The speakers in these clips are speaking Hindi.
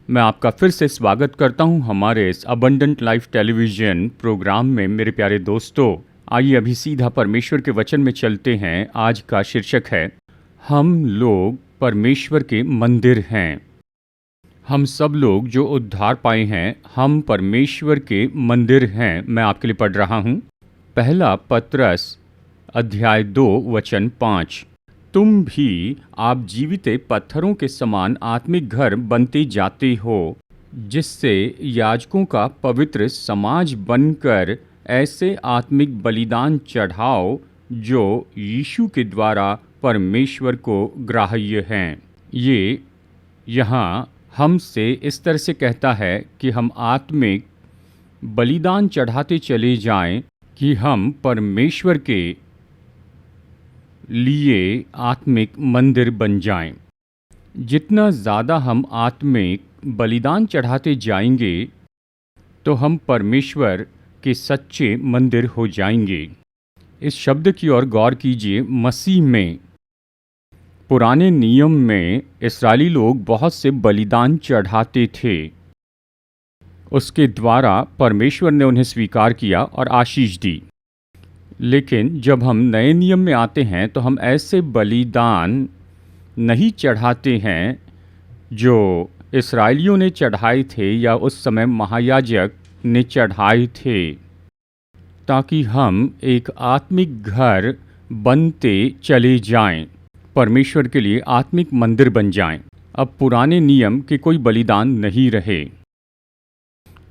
मैं आपका फिर से स्वागत करता हूं हमारे इस अबंडेंट लाइफ टेलीविज़न प्रोग्राम में। मेरे प्यारे दोस्तों, आइए अभी सीधा परमेश्वर के वचन में चलते हैं। आज का शीर्षक है, हम लोग परमेश्वर के मंदिर हैं। हम सब लोग जो उद्धार पाए हैं, हम परमेश्वर के मंदिर हैं। मैं आपके लिए पढ़ रहा हूं, पहला पत्रस अध्याय 2 वचन 5। तुम भी आप जीवित पत्थरों के समान आत्मिक घर बनते जाते हो, जिससे याजकों का पवित्र समाज बनकर ऐसे आत्मिक बलिदान चढ़ाओ जो यीशु के द्वारा परमेश्वर को ग्राह्य हैं। ये यहाँ हमसे इस तरह से कहता है कि हम आत्मिक बलिदान चढ़ाते चले जाएं कि हम परमेश्वर के लिए आत्मिक मंदिर बन जाएं। जितना ज़्यादा हम आत्मिक बलिदान चढ़ाते जाएंगे तो हम परमेश्वर के सच्चे मंदिर हो जाएंगे। इस शब्द की ओर गौर कीजिए। मसीह में पुराने नियम में इस्राएली लोग बहुत से बलिदान चढ़ाते थे। उसके द्वारा परमेश्वर ने उन्हें स्वीकार किया और आशीष दी। लेकिन जब हम नए नियम में आते हैं तो हम ऐसे बलिदान नहीं चढ़ाते हैं जो इस्राएलियों ने चढ़ाए थे या उस समय महायाजक ने चढ़ाए थे, ताकि हम एक आत्मिक घर बनते चले जाएं, परमेश्वर के लिए आत्मिक मंदिर बन जाएं। अब पुराने नियम के कोई बलिदान नहीं रहे।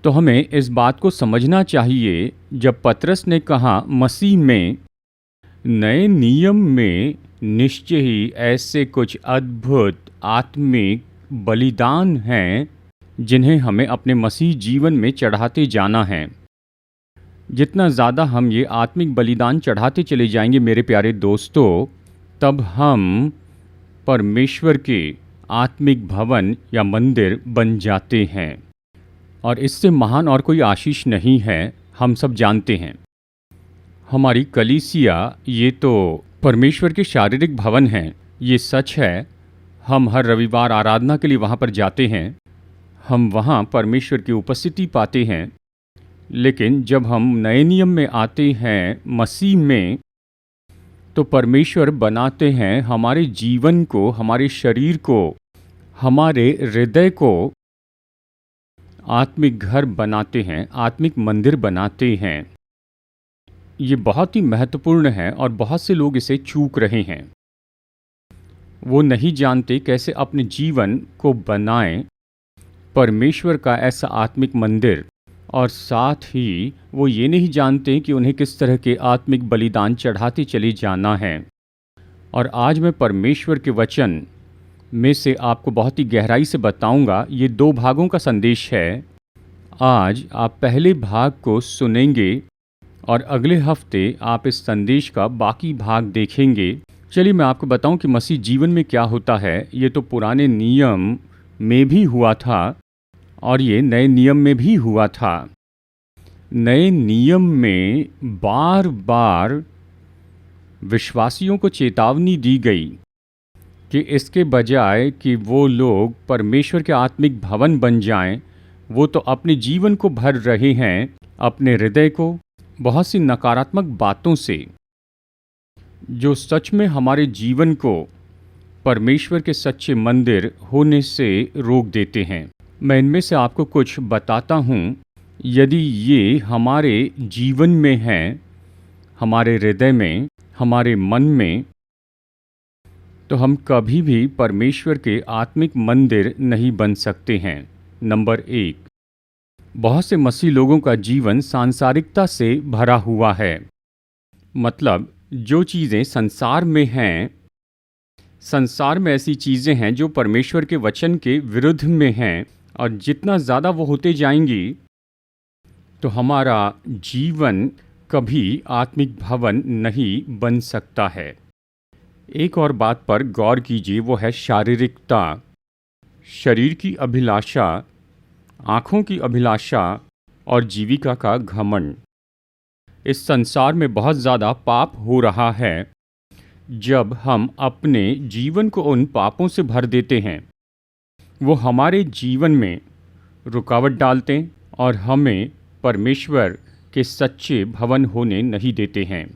तो हमें इस बात को समझना चाहिए, जब पतरस ने कहा मसीह में नए नियम में निश्चय ही ऐसे कुछ अद्भुत आत्मिक बलिदान हैं जिन्हें हमें अपने मसीह जीवन में चढ़ाते जाना है। जितना ज़्यादा हम ये आत्मिक बलिदान चढ़ाते चले जाएंगे मेरे प्यारे दोस्तों, तब हम परमेश्वर के आत्मिक भवन या मंदिर बन जाते हैं। और इससे महान और कोई आशीष नहीं है। हम सब जानते हैं, हमारी कलीसिया ये तो परमेश्वर के शारीरिक भवन हैं। ये सच है। हम हर रविवार आराधना के लिए वहाँ पर जाते हैं। हम वहाँ परमेश्वर की उपस्थिति पाते हैं। लेकिन जब हम नए नियम में आते हैं मसीह में, तो परमेश्वर बनाते हैं हमारे जीवन को, हमारे शरीर को, हमारे हृदय को आत्मिक घर बनाते हैं, आत्मिक मंदिर बनाते हैं। ये बहुत ही महत्वपूर्ण है और बहुत से लोग इसे चूक रहे हैं। वो नहीं जानते कैसे अपने जीवन को बनाएं परमेश्वर का ऐसा आत्मिक मंदिर, और साथ ही वो ये नहीं जानते कि उन्हें किस तरह के आत्मिक बलिदान चढ़ाते चले जाना है। और आज मैं परमेश्वर के वचन में से आपको बहुत ही गहराई से बताऊंगा। ये 2 भागों का संदेश है। आज आप पहले भाग को सुनेंगे और अगले हफ्ते आप इस संदेश का बाकी भाग देखेंगे। चलिए मैं आपको बताऊं कि मसीह जीवन में क्या होता है। ये तो पुराने नियम में भी हुआ था और ये नए नियम में भी हुआ था। नए नियम में बार बार विश्वासियों को चेतावनी दी गई कि इसके बजाय कि वो लोग परमेश्वर के आत्मिक भवन बन जाएं, वो तो अपने जीवन को भर रहे हैं, अपने हृदय को बहुत सी नकारात्मक बातों से, जो सच में हमारे जीवन को परमेश्वर के सच्चे मंदिर होने से रोक देते हैं। मैं इनमें से आपको कुछ बताता हूँ। यदि ये हमारे जीवन में हैं, हमारे हृदय में, हमारे मन में, तो हम कभी भी परमेश्वर के आत्मिक मंदिर नहीं बन सकते हैं। नंबर 1, बहुत से मसीह लोगों का जीवन सांसारिकता से भरा हुआ है। मतलब जो चीज़ें संसार में हैं, संसार में ऐसी चीज़ें हैं जो परमेश्वर के वचन के विरुद्ध में हैं, और जितना ज़्यादा वो होते जाएंगी तो हमारा जीवन कभी आत्मिक भवन नहीं बन सकता है। एक और बात पर गौर कीजिए, वो है शारीरिकता, शरीर की अभिलाषा, आँखों की अभिलाषा और जीविका का घमंड। इस संसार में बहुत ज़्यादा पाप हो रहा है। जब हम अपने जीवन को उन पापों से भर देते हैं, वो हमारे जीवन में रुकावट डालते हैं और हमें परमेश्वर के सच्चे भवन होने नहीं देते हैं।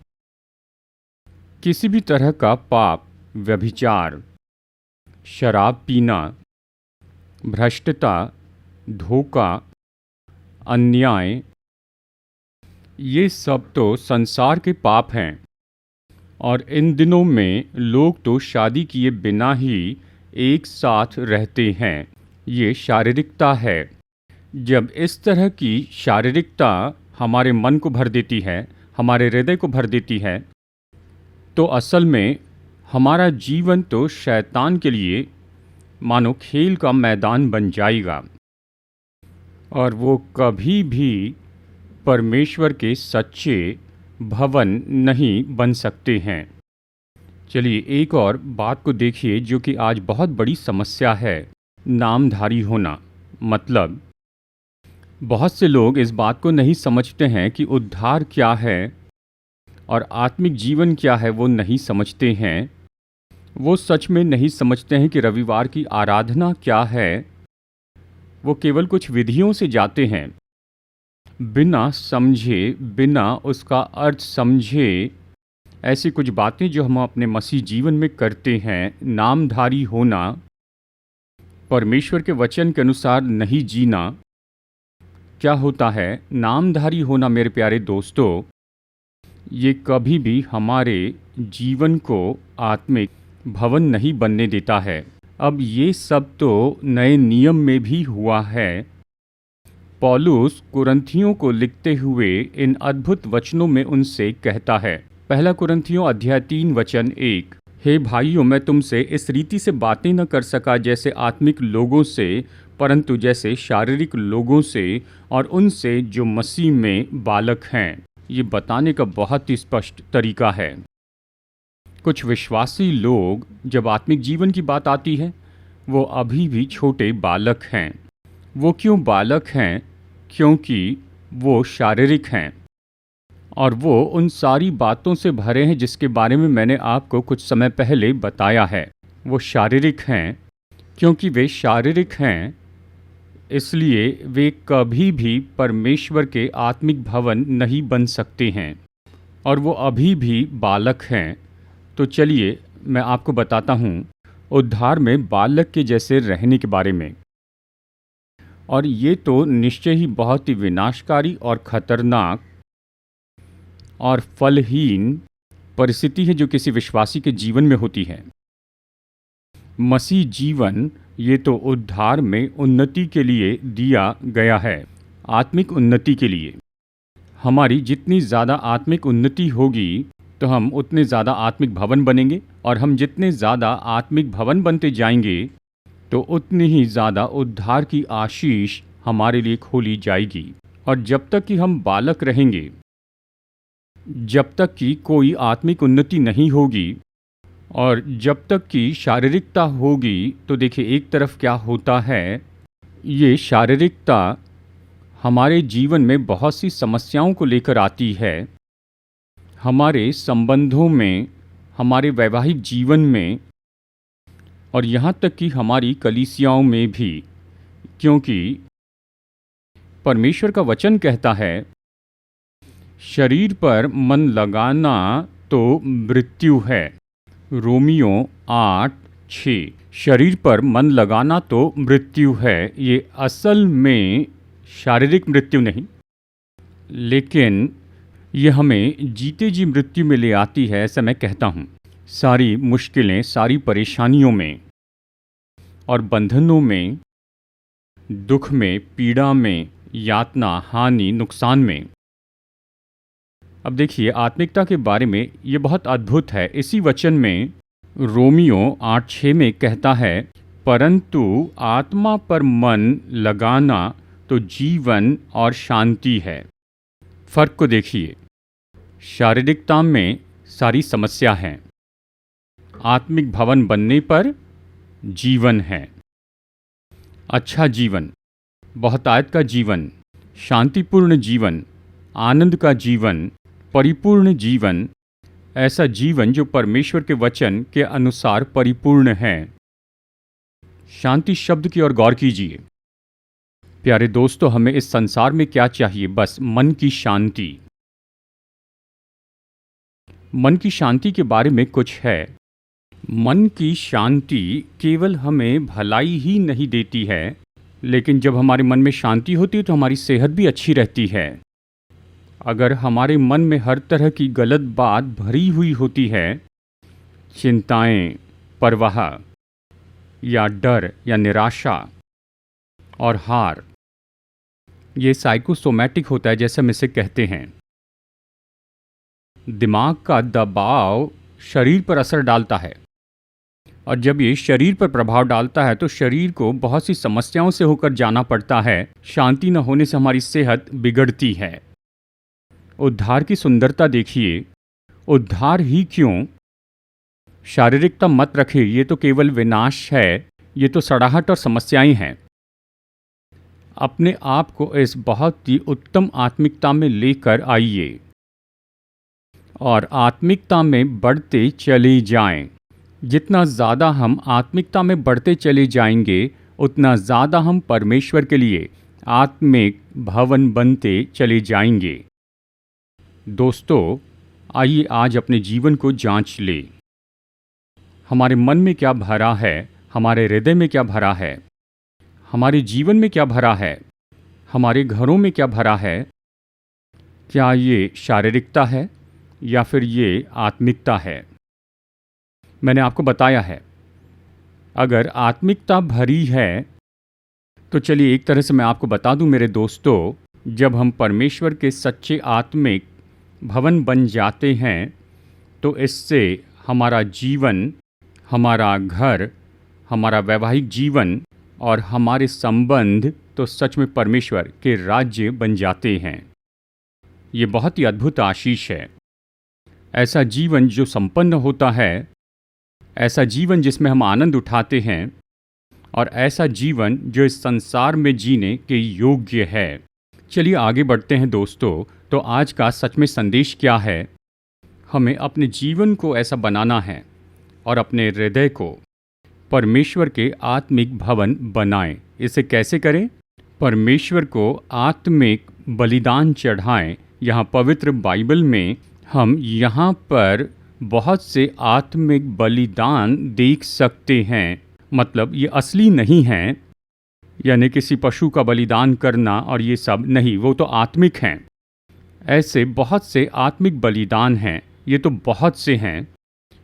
किसी भी तरह का पाप, व्यभिचार, शराब पीना, भ्रष्टता, धोखा, अन्याय, ये सब तो संसार के पाप हैं। और इन दिनों में लोग तो शादी किए बिना ही एक साथ रहते हैं। ये शारीरिकता है। जब इस तरह की शारीरिकता हमारे मन को भर देती है, हमारे हृदय को भर देती है, तो असल में हमारा जीवन तो शैतान के लिए मानो खेल का मैदान बन जाएगा और वो कभी भी परमेश्वर के सच्चे भवन नहीं बन सकते हैं। चलिए एक और बात को देखिए जो कि आज बहुत बड़ी समस्या है, नामधारी होना। मतलब बहुत से लोग इस बात को नहीं समझते हैं कि उद्धार क्या है और आत्मिक जीवन क्या है, वो नहीं समझते हैं। वो सच में नहीं समझते हैं कि रविवार की आराधना क्या है। वो केवल कुछ विधियों से जाते हैं, बिना समझे, बिना उसका अर्थ समझे। ऐसी कुछ बातें जो हम अपने मसीह जीवन में करते हैं, नामधारी होना, परमेश्वर के वचन के अनुसार नहीं जीना। क्या होता है नामधारी होना मेरे प्यारे दोस्तों? ये कभी भी हमारे जीवन को आत्मिक भवन नहीं बनने देता है। अब ये सब तो नए नियम में भी हुआ है। पौलुस कुरिन्थियों को लिखते हुए इन अद्भुत वचनों में उनसे कहता है, पहला कुरिन्थियों अध्याय 3 वचन 1, हे भाइयों, मैं तुमसे इस रीति से बातें न कर सका जैसे आत्मिक लोगों से, परंतु जैसे शारीरिक लोगों से और उनसे जो मसीह में बालक हैं। ये बताने का बहुत ही स्पष्ट तरीका है। कुछ विश्वासी लोग जब आत्मिक जीवन की बात आती है, वो अभी भी छोटे बालक हैं। वो क्यों बालक हैं? क्योंकि वो शारीरिक हैं और वो उन सारी बातों से भरे हैं जिसके बारे में मैंने आपको कुछ समय पहले बताया है। वो शारीरिक हैं। क्योंकि वे शारीरिक हैं, इसलिए वे कभी भी परमेश्वर के आत्मिक भवन नहीं बन सकते हैं और वो अभी भी बालक हैं। तो चलिए मैं आपको बताता हूँ उद्धार में बालक के जैसे रहने के बारे में। और ये तो निश्चय ही बहुत ही विनाशकारी और खतरनाक और फलहीन परिस्थिति है जो किसी विश्वासी के जीवन में होती है। मसीह जीवन ये तो उद्धार में उन्नति के लिए दिया गया है, आत्मिक उन्नति के लिए। हमारी जितनी ज़्यादा आत्मिक उन्नति होगी तो हम उतने ज़्यादा आत्मिक भवन बनेंगे और हम जितने ज़्यादा आत्मिक भवन बनते जाएंगे तो उतनी ही ज़्यादा उद्धार की आशीष हमारे लिए खोली जाएगी। और जब तक कि हम बालक रहेंगे, जब तक कि कोई आत्मिक उन्नति नहीं होगी और जब तक कि शारीरिकता होगी, तो देखिए एक तरफ क्या होता है, ये शारीरिकता हमारे जीवन में बहुत सी समस्याओं को लेकर आती है। हमारे संबंधों में, हमारे वैवाहिक जीवन में और यहाँ तक कि हमारी कलीसियाओं में भी। क्योंकि परमेश्वर का वचन कहता है, शरीर पर मन लगाना तो मृत्यु है। रोमियो 8:6। शरीर पर मन लगाना तो मृत्यु है। ये असल में शारीरिक मृत्यु नहीं, लेकिन ये हमें जीते जी मृत्यु में ले आती है, ऐसा मैं कहता हूँ। सारी मुश्किलें, सारी परेशानियों में और बंधनों में, दुख में, पीड़ा में, यातना, हानि, नुकसान में। अब देखिए आत्मिकता के बारे में ये बहुत अद्भुत है। इसी वचन में रोमियो 8:6 में कहता है, परंतु आत्मा पर मन लगाना तो जीवन और शांति है। फर्क को देखिए, शारीरिकता में सारी समस्या है, आत्मिक भवन बनने पर जीवन है। अच्छा जीवन, बहुतायत का जीवन, शांतिपूर्ण जीवन, आनंद का जीवन, परिपूर्ण जीवन, ऐसा जीवन जो परमेश्वर के वचन के अनुसार परिपूर्ण है। शांति शब्द की ओर गौर कीजिए। प्यारे दोस्तों, हमें इस संसार में क्या चाहिए? बस मन की शांति। मन की शांति के बारे में कुछ है। मन की शांति केवल हमें भलाई ही नहीं देती है, लेकिन जब हमारे मन में शांति होती है तो हमारी सेहत भी अच्छी रहती है। अगर हमारे मन में हर तरह की गलत बात भरी हुई होती है, चिंताएं, परवाह या डर या निराशा और हार, ये साइकोसोमैटिक होता है, जैसे हम इसे कहते हैं। दिमाग का दबाव शरीर पर असर डालता है, और जब ये शरीर पर प्रभाव डालता है तो शरीर को बहुत सी समस्याओं से होकर जाना पड़ता है। शांति न होने से हमारी सेहत बिगड़ती है। उद्धार की सुंदरता देखिए। उद्धार ही क्यों, शारीरिकता मत रखिए, ये तो केवल विनाश है, ये तो सड़ाहट और समस्याएं हैं। अपने आप को इस बहुत ही उत्तम आत्मिकता में लेकर आइए और आत्मिकता में बढ़ते चले जाएं। जितना ज़्यादा हम आत्मिकता में बढ़ते चले जाएंगे, उतना ज़्यादा हम परमेश्वर के लिए आत्मिक भवन बनते चले जाएंगे। दोस्तों, आइए आज अपने जीवन को जांच ले। हमारे मन में क्या भरा है, हमारे हृदय में क्या भरा है, हमारे जीवन में क्या भरा है, हमारे घरों में क्या भरा है। क्या ये शारीरिकता है या फिर ये आत्मिकता है? मैंने आपको बताया है, अगर आत्मिकता भरी है तो चलिए एक तरह से मैं आपको बता दूं मेरे दोस्तों, जब हम परमेश्वर के सच्चे आत्मिक भवन बन जाते हैं तो इससे हमारा जीवन, हमारा घर, हमारा वैवाहिक जीवन और हमारे संबंध तो सच में परमेश्वर के राज्य बन जाते हैं। ये बहुत ही अद्भुत आशीष है। ऐसा जीवन जो संपन्न होता है, ऐसा जीवन जिसमें हम आनंद उठाते हैं, और ऐसा जीवन जो इस संसार में जीने के योग्य है। चलिए आगे बढ़ते हैं दोस्तों। तो आज का सच में संदेश क्या है? हमें अपने जीवन को ऐसा बनाना है और अपने हृदय को परमेश्वर के आत्मिक भवन बनाएं। इसे कैसे करें? परमेश्वर को आत्मिक बलिदान चढ़ाएं। यहाँ पवित्र बाइबल में हम यहाँ पर बहुत से आत्मिक बलिदान देख सकते हैं। मतलब ये असली नहीं हैं, यानी किसी पशु का बलिदान करना और ये सब नहीं, वो तो आत्मिक हैं। ऐसे बहुत से आत्मिक बलिदान हैं, ये तो बहुत से हैं।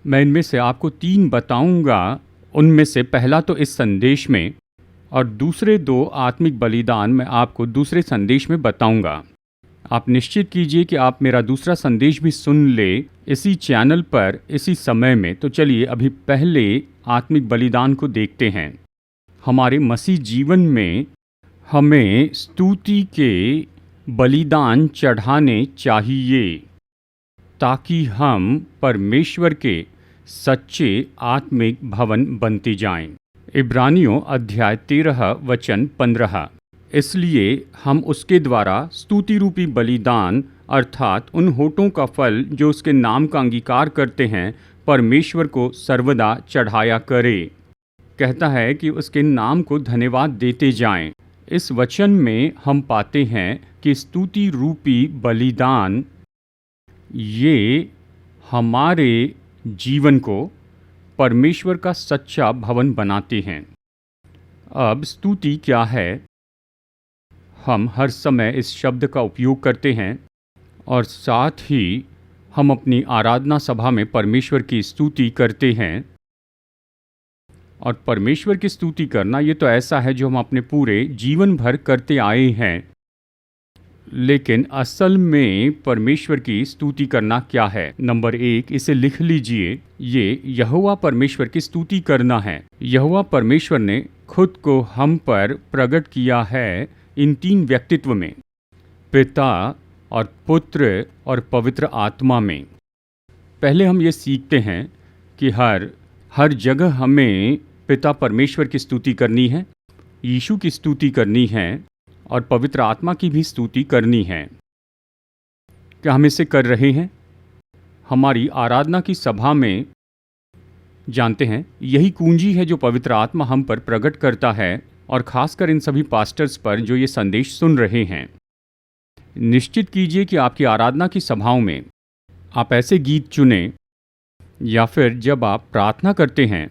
मैं इनमें से आपको 3 बताऊंगा। उनमें से पहला तो इस संदेश में, और दूसरे 2 आत्मिक बलिदान मैं आपको दूसरे संदेश में बताऊंगा। आप निश्चित कीजिए कि आप मेरा दूसरा संदेश भी सुन ले इसी चैनल पर इसी समय में। तो चलिए अभी पहले आत्मिक बलिदान को देखते हैं। हमारे मसीह जीवन में हमें स्तुति के बलिदान चढ़ाने चाहिए ताकि हम परमेश्वर के सच्चे आत्मिक भवन बनते जाएं। इब्रानियों अध्याय 13 वचन 15। इसलिए हम उसके द्वारा स्तुति रूपी बलिदान, अर्थात उन होठों का फल जो उसके नाम का अंगीकार करते हैं, परमेश्वर को सर्वदा चढ़ाया करें। कहता है कि उसके नाम को धन्यवाद देते जाएं। इस वचन में हम पाते हैं कि स्तुति रूपी बलिदान ये हमारे जीवन को परमेश्वर का सच्चा भवन बनाते हैं। अब स्तुति क्या है? हम हर समय इस शब्द का उपयोग करते हैं और साथ ही हम अपनी आराधना सभा में परमेश्वर की स्तुति करते हैं। और परमेश्वर की स्तुति करना ये तो ऐसा है जो हम अपने पूरे जीवन भर करते आए हैं। लेकिन असल में परमेश्वर की स्तुति करना क्या है? नंबर 1, इसे लिख लीजिए, ये यहोवा परमेश्वर की स्तुति करना है। यहोवा परमेश्वर ने खुद को हम पर प्रकट किया है इन 3 व्यक्तित्व में, पिता और पुत्र और पवित्र आत्मा में। पहले हम ये सीखते हैं कि हर जगह हमें पिता परमेश्वर की स्तुति करनी है, यीशु की स्तुति करनी है और पवित्र आत्मा की भी स्तुति करनी है। क्या हम इसे कर रहे हैं? हमारी आराधना की सभा में जानते हैं यही कुंजी है जो पवित्र आत्मा हम पर प्रकट करता है और ख़ासकर इन सभी पास्टर्स पर जो ये संदेश सुन रहे हैं, निश्चित कीजिए कि आपकी आराधना की सभाओं में आप ऐसे गीत चुनें, या फिर जब आप प्रार्थना करते हैं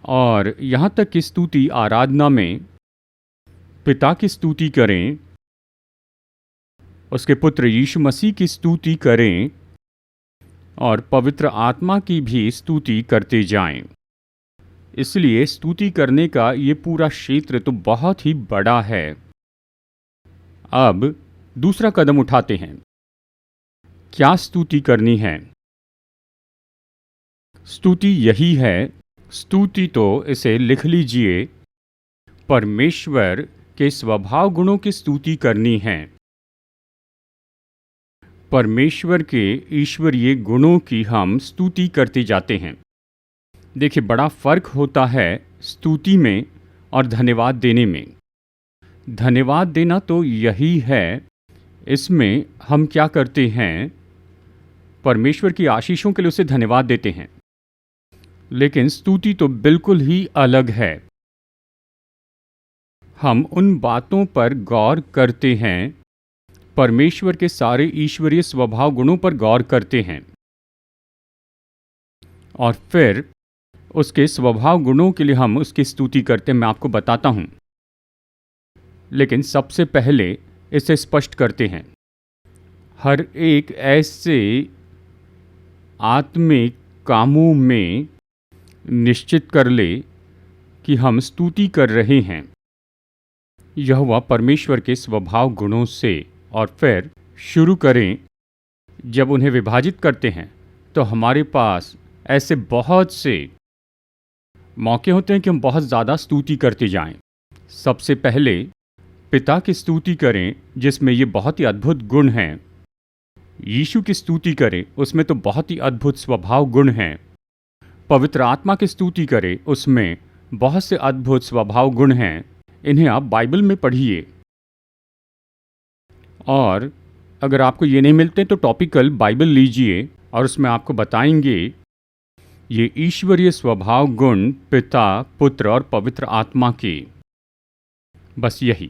और यहाँ तक कि स्तुति आराधना में पिता की स्तुति करें, उसके पुत्र यीशु मसीह की स्तुति करें और पवित्र आत्मा की भी स्तुति करते जाएं। इसलिए स्तुति करने का ये पूरा क्षेत्र तो बहुत ही बड़ा है। अब दूसरा कदम उठाते हैं। क्या स्तुति करनी है? स्तुति यही है। स्तुति तो इसे लिख लीजिए, परमेश्वर के स्वभाव गुणों की स्तुति करनी है। परमेश्वर के ईश्वरीय गुणों की हम स्तुति करते जाते हैं। देखिए, बड़ा फर्क होता है स्तुति में और धन्यवाद देने में। धन्यवाद देना तो यही है, इसमें हम क्या करते हैं, परमेश्वर की आशीषों के लिए उसे धन्यवाद देते हैं। लेकिन स्तुति तो बिल्कुल ही अलग है। हम उन बातों पर गौर करते हैं, परमेश्वर के सारे ईश्वरीय स्वभाव गुणों पर गौर करते हैं और फिर उसके स्वभाव गुणों के लिए हम उसकी स्तुति करते हैं। मैं आपको बताता हूं, लेकिन सबसे पहले इसे स्पष्ट करते हैं। हर एक ऐसे आत्मिक कामों में निश्चित कर ले कि हम स्तुति कर रहे हैं यहोवा परमेश्वर के स्वभाव गुणों से, और फिर शुरू करें। जब उन्हें विभाजित करते हैं तो हमारे पास ऐसे बहुत से मौके होते हैं कि हम बहुत ज़्यादा स्तुति करते जाएं। सबसे पहले पिता की स्तुति करें, जिसमें ये बहुत ही अद्भुत गुण हैं। यीशु की स्तुति करें, उसमें तो बहुत ही अद्भुत स्वभाव गुण हैं। पवित्र आत्मा की स्तुति करें, उसमें बहुत से अद्भुत स्वभाव गुण हैं। इन्हें आप बाइबल में पढ़िए, और अगर आपको ये नहीं मिलते तो टॉपिकल बाइबल लीजिए और उसमें आपको बताएंगे ये ईश्वरीय स्वभाव गुण पिता, पुत्र और पवित्र आत्मा के। बस यही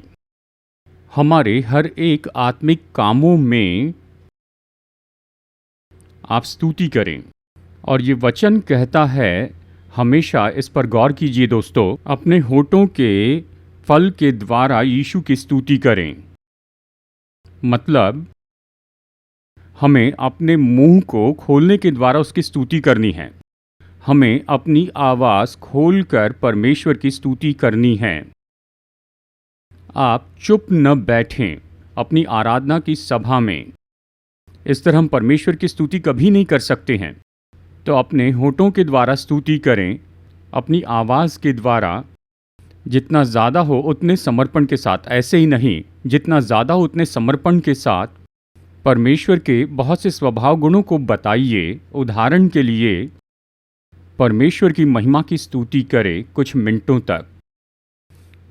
हमारे हर एक आत्मिक कामों में आप स्तुति करें। और ये वचन कहता है, हमेशा इस पर गौर कीजिए दोस्तों, अपने होठों के फल के द्वारा यीशु की स्तुति करें। मतलब हमें अपने मुंह को खोलने के द्वारा उसकी स्तुति करनी है। हमें अपनी आवाज़ खोलकर परमेश्वर की स्तुति करनी है। आप चुप न बैठें अपनी आराधना की सभा में। इस तरह हम परमेश्वर की स्तुति कभी नहीं कर सकते हैं। तो अपने होठों के द्वारा स्तुति करें, अपनी आवाज़ के द्वारा, जितना ज़्यादा हो उतने समर्पण के साथ। ऐसे ही नहीं, जितना ज़्यादा हो उतने समर्पण के साथ परमेश्वर के बहुत से स्वभाव गुणों को बताइए। उदाहरण के लिए, परमेश्वर की महिमा की स्तुति करें कुछ मिनटों तक।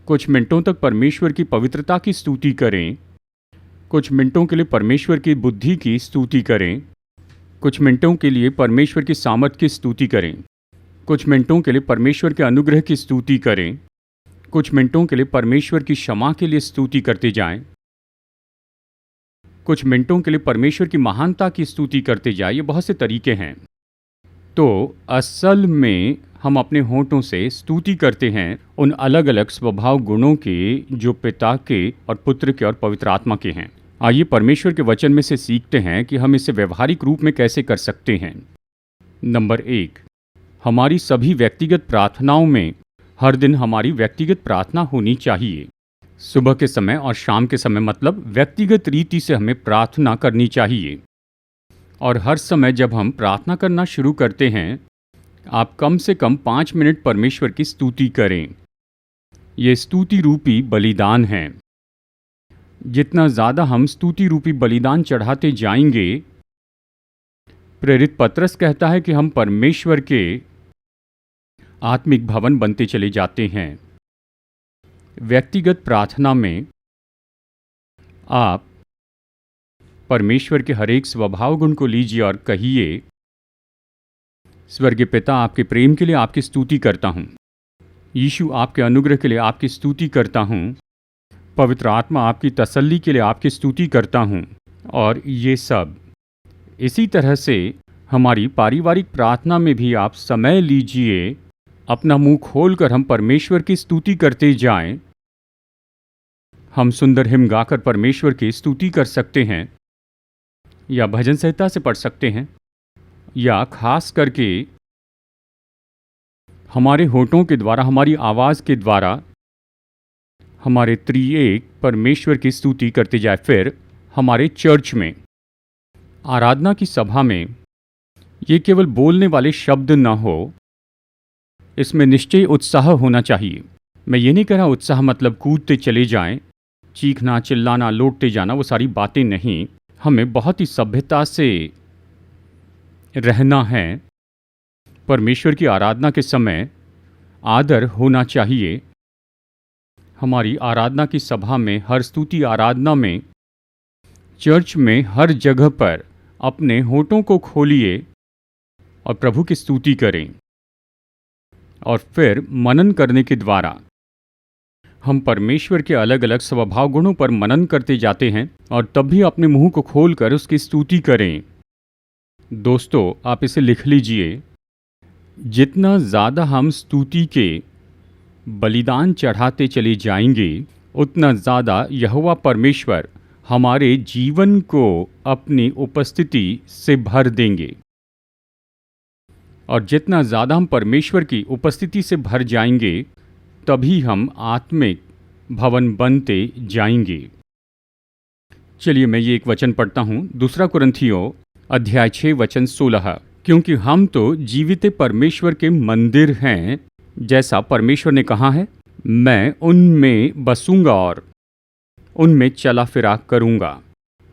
कुछ मिनटों तक परमेश्वर की पवित्रता की स्तुति करें। कुछ मिनटों के लिए परमेश्वर की बुद्धि की स्तुति करें। कुछ मिनटों के लिए परमेश्वर की सामर्थ की स्तुति करें। कुछ मिनटों के लिए परमेश्वर के अनुग्रह की स्तुति करें। कुछ मिनटों के लिए परमेश्वर की क्षमा के लिए स्तुति करते जाएं। कुछ मिनटों के लिए परमेश्वर की महानता की स्तुति करते जाएं। ये बहुत से तरीके हैं। तो असल में हम अपने होठों से स्तुति करते हैं उन अलग अलग स्वभाव गुणों के जो पिता के और पुत्र के और पवित्र आत्मा के हैं। आइए परमेश्वर के वचन में से सीखते हैं कि हम इसे व्यवहारिक रूप में कैसे कर सकते हैं। नंबर 1, हमारी सभी व्यक्तिगत प्रार्थनाओं में हर दिन हमारी व्यक्तिगत प्रार्थना होनी चाहिए। सुबह के समय और शाम के समय, मतलब व्यक्तिगत रीति से हमें प्रार्थना करनी चाहिए। और हर समय जब हम प्रार्थना करना शुरू करते हैं, आप कम से कम 5 मिनट परमेश्वर की स्तुति करें। ये स्तुति रूपी बलिदान है। जितना ज़्यादा हम स्तुति रूपी बलिदान चढ़ाते जाएंगे, प्रेरित पतरस कहता है कि हम परमेश्वर के आत्मिक भवन बनते चले जाते हैं। व्यक्तिगत प्रार्थना में आप परमेश्वर के हर एक स्वभाव गुण को लीजिए और कहिए, स्वर्गीय पिता, आपके प्रेम के लिए आपकी स्तुति करता हूँ। यीशु, आपके अनुग्रह के लिए आपकी स्तुति करता हूँ। पवित्र आत्मा, आपकी तसल्ली के लिए आपकी स्तुति करता हूँ। और ये सब इसी तरह से हमारी पारिवारिक प्रार्थना में भी आप समय लीजिए, अपना मुंह खोलकर हम परमेश्वर की स्तुति करते जाएं। हम सुंदर हिम गाकर परमेश्वर की स्तुति कर सकते हैं, या भजन संहिता से पढ़ सकते हैं, या खास करके हमारे होठों के द्वारा, हमारी आवाज़ के द्वारा हमारे त्रिएक परमेश्वर की स्तुति करते जाए। फिर हमारे चर्च में, आराधना की सभा में ये केवल बोलने वाले शब्द न हो, इसमें निश्चय उत्साह होना चाहिए। मैं ये नहीं कह रहा उत्साह मतलब कूदते चले जाएं, चीखना, चिल्लाना, लौटते जाना, वो सारी बातें नहीं। हमें बहुत ही सभ्यता से रहना है। परमेश्वर की आराधना के समय आदर होना चाहिए। हमारी आराधना की सभा में, हर स्तुति आराधना में, चर्च में, हर जगह पर अपने होठों को खोलिए और प्रभु की स्तुति करें। और फिर मनन करने के द्वारा हम परमेश्वर के अलग अलग स्वभाव गुणों पर मनन करते जाते हैं, और तब भी अपने मुंह को खोलकर उसकी स्तुति करें। दोस्तों, आप इसे लिख लीजिए। जितना ज़्यादा हम स्तुति के बलिदान चढ़ाते चले जाएंगे, उतना ज़्यादा यहोवा परमेश्वर हमारे जीवन को अपनी उपस्थिति से भर देंगे। और जितना ज़्यादा हम परमेश्वर की उपस्थिति से भर जाएंगे, तभी हम आत्मिक भवन बनते जाएंगे। चलिए मैं ये एक वचन पढ़ता हूँ, 2 कुरिन्थियों अध्याय 6 वचन 16। क्योंकि हम तो जीवित परमेश्वर के मंदिर हैं, जैसा परमेश्वर ने कहा है, मैं उनमें बसूंगा और उनमें चला फिरा करूंगा।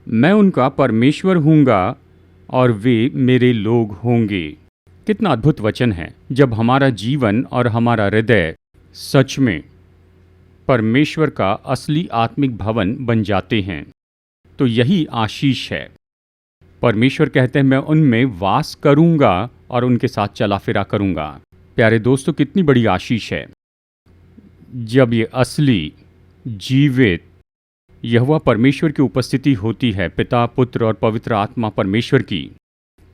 मैं उनका परमेश्वर हूँगा और वे मेरे लोग होंगे। कितना अद्भुत वचन है। जब हमारा जीवन और हमारा हृदय सच में परमेश्वर का असली आत्मिक भवन बन जाते हैं, तो यही आशीष है। परमेश्वर कहते हैं, मैं उनमें वास करूंगा और उनके साथ चला फिरा करूंगा। प्यारे दोस्तों, कितनी बड़ी आशीष है जब ये असली जीवित यहोवा परमेश्वर की उपस्थिति होती है, पिता, पुत्र और पवित्र आत्मा परमेश्वर की।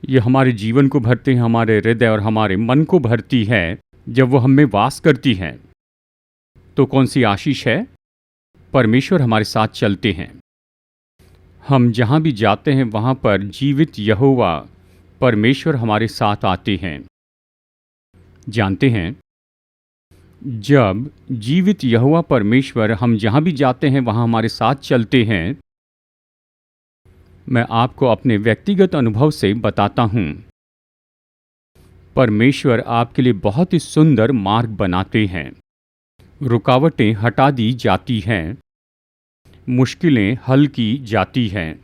ये हमारे जीवन को भरते हैं, हमारे हृदय और हमारे मन को भरती है। जब वो हम में वास करती है, तो कौन सी आशीष है? परमेश्वर हमारे साथ चलते हैं। हम जहाँ भी जाते हैं, वहाँ पर जीवित यहोवा परमेश्वर हमारे साथ आते हैं। जानते हैं, जब जीवित यहोवा परमेश्वर हम जहाँ भी जाते हैं वहाँ हमारे साथ चलते हैं, मैं आपको अपने व्यक्तिगत अनुभव से बताता हूँ। परमेश्वर आपके लिए बहुत ही सुंदर मार्ग बनाते हैं। रुकावटें हटा दी जाती हैं, मुश्किलें हल की जाती हैं।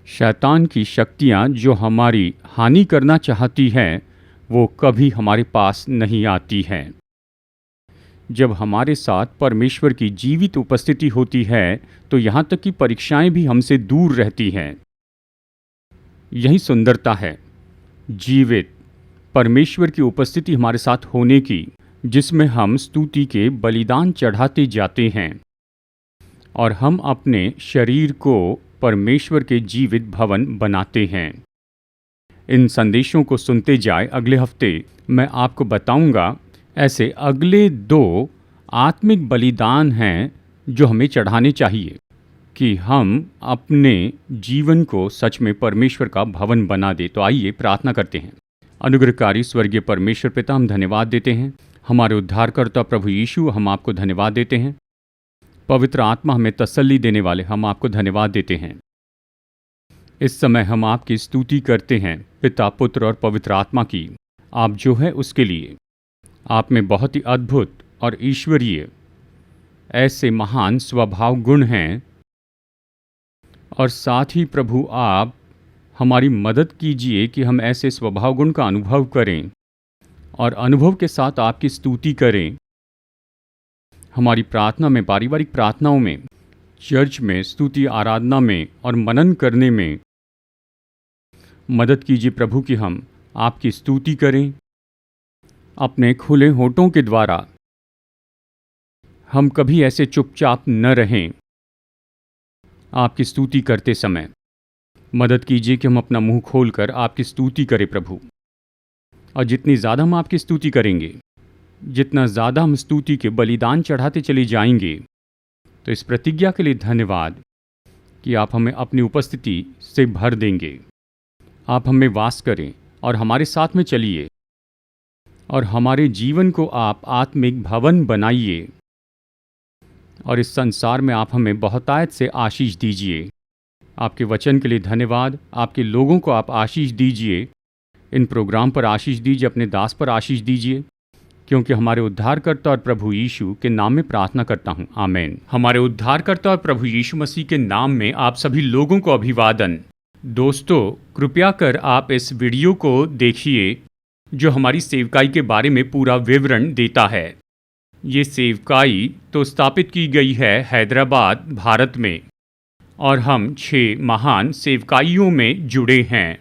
शैतान की शक्तियाँ जो हमारी हानि करना चाहती हैं, वो कभी हमारे पास नहीं आती हैं। जब हमारे साथ परमेश्वर की जीवित उपस्थिति होती है, तो यहाँ तक कि परीक्षाएं भी हमसे दूर रहती हैं। यही सुंदरता है जीवित परमेश्वर की उपस्थिति हमारे साथ होने की, जिसमें हम स्तुति के बलिदान चढ़ाते जाते हैं और हम अपने शरीर को परमेश्वर के जीवित भवन बनाते हैं। इन संदेशों को सुनते जाए। अगले हफ्ते मैं आपको बताऊंगा ऐसे अगले 2 आत्मिक बलिदान हैं जो हमें चढ़ाने चाहिए कि हम अपने जीवन को सच में परमेश्वर का भवन बना दे। तो आइए प्रार्थना करते हैं। अनुग्रहकारी स्वर्गीय परमेश्वर पिता, हम धन्यवाद देते हैं। हमारे उद्धारकर्ता प्रभु यीशु, हम आपको धन्यवाद देते हैं। पवित्र आत्मा हमें तसल्ली देने वाले, हम आपको धन्यवाद देते हैं। इस समय हम आपकी स्तुति करते हैं, पिता, पुत्र और पवित्र आत्मा की। आप जो है उसके लिए आप में बहुत ही अद्भुत और ईश्वरीय ऐसे महान स्वभाव गुण हैं, और साथ ही प्रभु आप हमारी मदद कीजिए कि हम ऐसे स्वभाव गुण का अनुभव करें और अनुभव के साथ आपकी स्तुति करें। हमारी प्रार्थना में, पारिवारिक प्रार्थनाओं में, चर्च में, स्तुति आराधना में और मनन करने में मदद कीजिए प्रभु कि हम आपकी स्तुति करें, अपने खुले होठों के द्वारा हम कभी ऐसे चुपचाप न रहें। आपकी स्तुति करते समय मदद कीजिए कि हम अपना मुंह खोलकर आपकी स्तुति करें प्रभु। और जितनी ज़्यादा हम आपकी स्तुति करेंगे, जितना ज़्यादा हम स्तुति के बलिदान चढ़ाते चले जाएंगे, तो इस प्रतिज्ञा के लिए धन्यवाद कि आप हमें अपनी उपस्थिति से भर देंगे। आप हमें वास करें और हमारे साथ में चलिए और हमारे जीवन को आप आत्मिक भवन बनाइए और इस संसार में आप हमें बहुतायत से आशीष दीजिए। आपके वचन के लिए धन्यवाद। आपके लोगों को आप आशीष दीजिए। इन प्रोग्राम पर आशीष दीजिए, अपने दास पर आशीष दीजिए, क्योंकि हमारे उद्धारकर्ता और प्रभु यीशु के नाम में प्रार्थना करता हूँ, आमीन। हमारे उद्धारकर्ता और प्रभु यीशु मसीह के नाम में आप सभी लोगों को अभिवादन। दोस्तों, कृपया कर आप इस वीडियो को देखिए जो हमारी सेवकाई के बारे में पूरा विवरण देता है। ये सेवकाई तो स्थापित की गई है हैदराबाद, भारत में, और हम 6 महान सेवकाइयों में जुड़े हैं।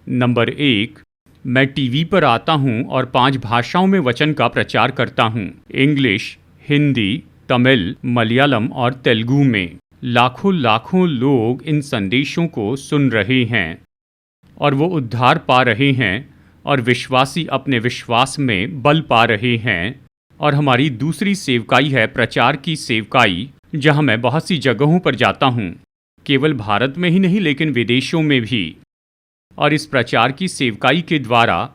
नंबर 1, मैं टीवी पर आता हूँ और 5 भाषाओं में वचन का प्रचार करता हूँ। इंग्लिश, हिंदी, तमिल, मलयालम और तेलुगु में। लाखों लाखों लोग इन संदेशों को सुन रहे हैं और वो उद्धार पा रहे हैं और विश्वासी अपने विश्वास में बल पा रहे हैं। और हमारी दूसरी सेवकाई है प्रचार की सेवकाई, जहाँ मैं बहुत सी जगहों पर जाता हूँ, केवल भारत में ही नहीं लेकिन विदेशों में भी। और इस प्रचार की सेवकाई के द्वारा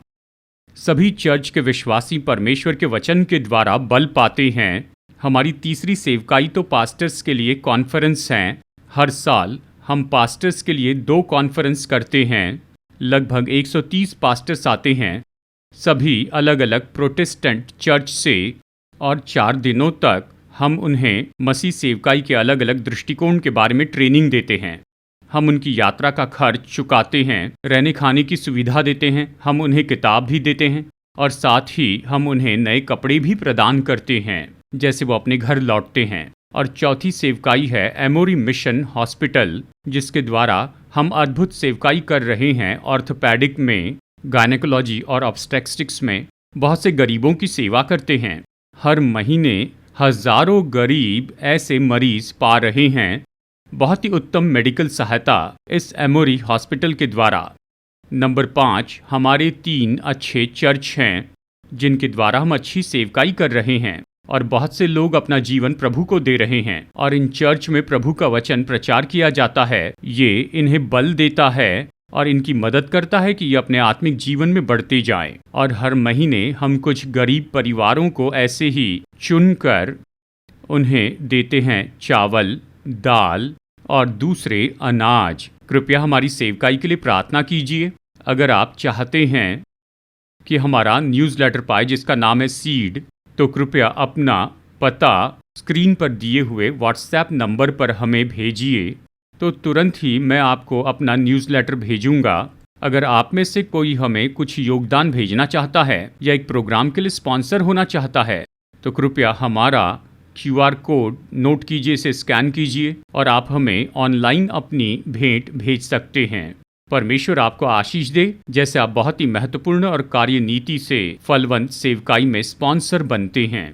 सभी चर्च के विश्वासी परमेश्वर के वचन के द्वारा बल पाते हैं। हमारी तीसरी सेवकाई तो पास्टर्स के लिए कॉन्फ्रेंस हैं। हर साल हम पास्टर्स के लिए 2 कॉन्फ्रेंस करते हैं। लगभग 130 पास्टर्स आते हैं, सभी अलग अलग प्रोटेस्टेंट चर्च से, और 4 दिनों तक हम उन्हें मसीह सेवकाई के अलग अलग दृष्टिकोण के बारे में ट्रेनिंग देते हैं। हम उनकी यात्रा का खर्च चुकाते हैं, रहने खाने की सुविधा देते हैं, हम उन्हें किताब भी देते हैं और साथ ही हम उन्हें नए कपड़े भी प्रदान करते हैं जैसे वो अपने घर लौटते हैं। और चौथी सेवकाई है एमोरी मिशन हॉस्पिटल, जिसके द्वारा हम अद्भुत सेवकाई कर रहे हैं। ऑर्थोपेडिक में, गायनेकोलॉजी और ऑब्स्टेट्रिक्स में बहुत से गरीबों की सेवा करते हैं। हर महीने हजारों गरीब ऐसे मरीज पा रहे हैं बहुत ही उत्तम मेडिकल सहायता इस एमोरी हॉस्पिटल के द्वारा। नंबर 5, हमारे 3 अच्छे चर्च हैं जिनके द्वारा हम अच्छी सेवकाई कर रहे हैं और बहुत से लोग अपना जीवन प्रभु को दे रहे हैं। और इन चर्च में प्रभु का वचन प्रचार किया जाता है। ये इन्हें बल देता है और इनकी मदद करता है कि ये अपने आत्मिक जीवन में बढ़ते जाएं। और हर महीने हम कुछ गरीब परिवारों को ऐसे ही चुनकर उन्हें देते हैं चावल, दाल और दूसरे अनाज। कृपया हमारी सेवकाई के लिए प्रार्थना कीजिए। अगर आप चाहते हैं कि हमारा न्यूज़लेटर पाए जिसका नाम है सीड, तो कृपया अपना पता स्क्रीन पर दिए हुए व्हाट्सएप नंबर पर हमें भेजिए, तो तुरंत ही मैं आपको अपना न्यूज़लेटर भेजूंगा। अगर आप में से कोई हमें कुछ योगदान भेजना चाहता है या एक प्रोग्राम के लिए स्पॉन्सर होना चाहता है, तो कृपया हमारा QR कोड नोट कीजिए, इसे स्कैन कीजिए और आप हमें ऑनलाइन अपनी भेंट भेज सकते हैं। परमेश्वर आपको आशीष दे, जैसे आप बहुत ही महत्वपूर्ण और कार्यनीति से फलवंत सेवकाई में स्पॉन्सर बनते हैं।